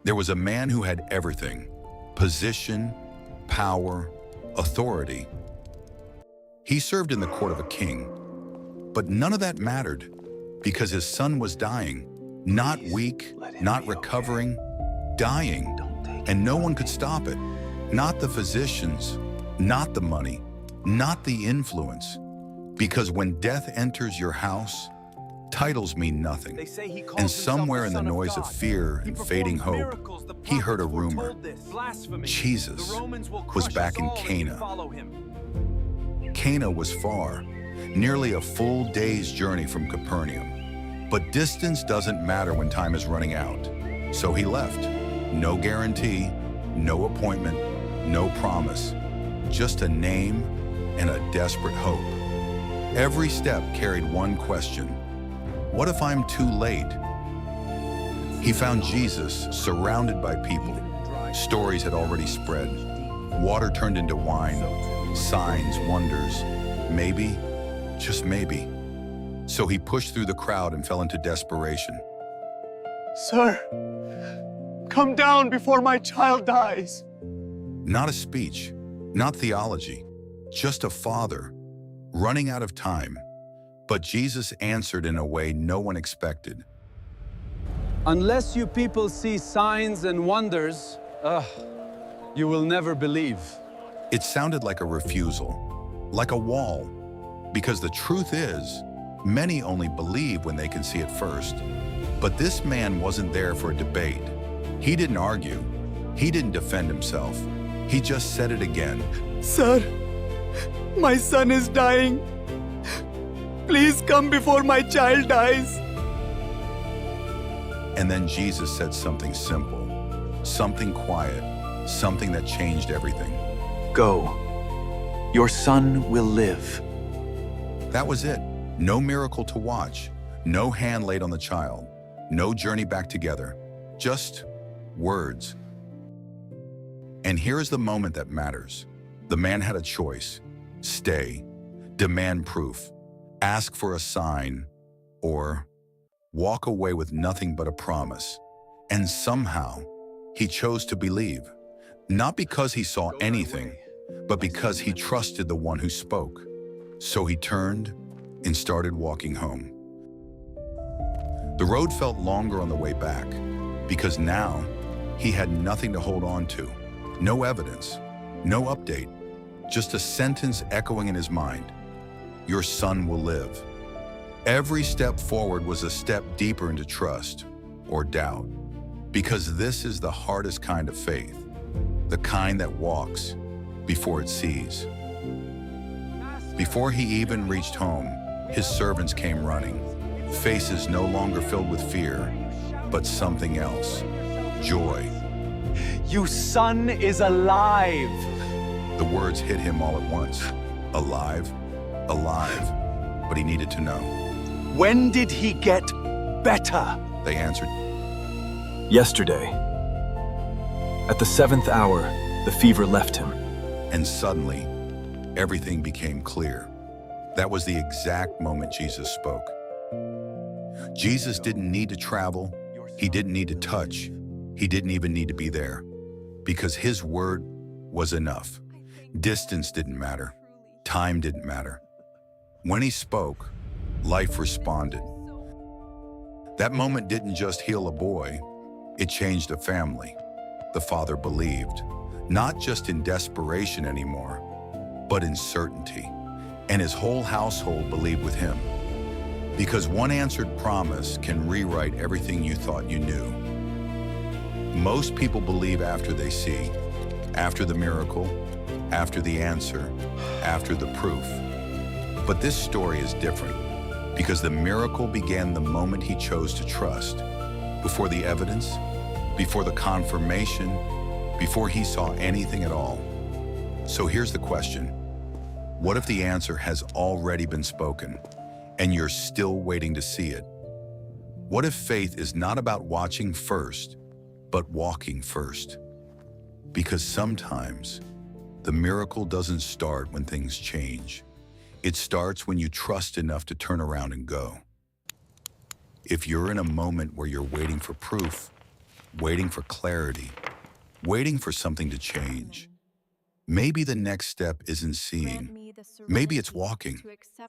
There was a man who had everything: position, power, authority. He served in the court of a king, but none of that mattered because his son was dying, not weak, not recovering, dying, and no one could stop it. Not the physicians, not the money, not the influence. Because when death enters your house, titles mean nothing. And somewhere in the noise of fear and fading hope, he heard a rumor. Jesus was back in Cana. Cana was far, nearly a full day's journey from Capernaum. But distance doesn't matter when time is running out. So he left. No guarantee, no appointment, no promise, just a name and a desperate hope. Every step carried one question: what if I'm too late? He found Jesus surrounded by people. Stories had already spread. Water turned into wine, signs, wonders. Maybe, just maybe. So he pushed through the crowd and fell into desperation. Sir, come down before my child dies. Not a speech, not theology, just a father running out of time. But Jesus answered in a way no one expected. Unless you people see signs and wonders, you will never believe. It sounded like a refusal, like a wall. Because the truth is, many only believe when they can see it first. But this man wasn't there for a debate. He didn't argue. He didn't defend himself. He just said it again. Sir, my son is dying. Please come before my child dies. And then Jesus said something simple, something quiet, something that changed everything. Go. Your son will live. That was it. No miracle to watch, no hand laid on the child, no journey back together, just words. And here's the moment that matters. The man had a choice: stay, demand proof, ask for a sign, or walk away with nothing but a promise. And somehow, he chose to believe, not because he saw anything, but because he trusted the one who spoke. So he turned and started walking home. The road felt longer on the way back, because now he had nothing to hold on to. No evidence, no update, just a sentence echoing in his mind: your son will live. Every step forward was a step deeper into trust or doubt, because this is the hardest kind of faith, the kind that walks before it sees. Before he even reached home, his servants came running, faces no longer filled with fear, but something else: joy. Your son is alive. The words hit him all at once. Alive, alive, but he needed to know. When did he get better? They answered. Yesterday. At the 7th hour, the fever left him. And suddenly, everything became clear. That was the exact moment Jesus spoke. Jesus didn't need to travel. He didn't need to touch. He didn't even need to be there, because his word was enough. Distance didn't matter. Time didn't matter. When he spoke, life responded. That moment didn't just heal a boy, it changed a family. The father believed, not just in desperation anymore, but in certainty. And his whole household believed with him. Because one answered promise can rewrite everything you thought you knew. Most people believe after they see, after the miracle, after the answer, after the proof. But this story is different, because the miracle began the moment he chose to trust. Before the evidence, before the confirmation, before he saw anything at all. So here's the question: what if the answer has already been spoken, and you're still waiting to see it? What if faith is not about watching first, but walking first? Because sometimes the miracle doesn't start when things change. It starts when you trust enough to turn around and go. If you're in a moment where you're waiting for proof, waiting for clarity, waiting for something to change. Maybe the next step isn't seeing. Maybe it's walking.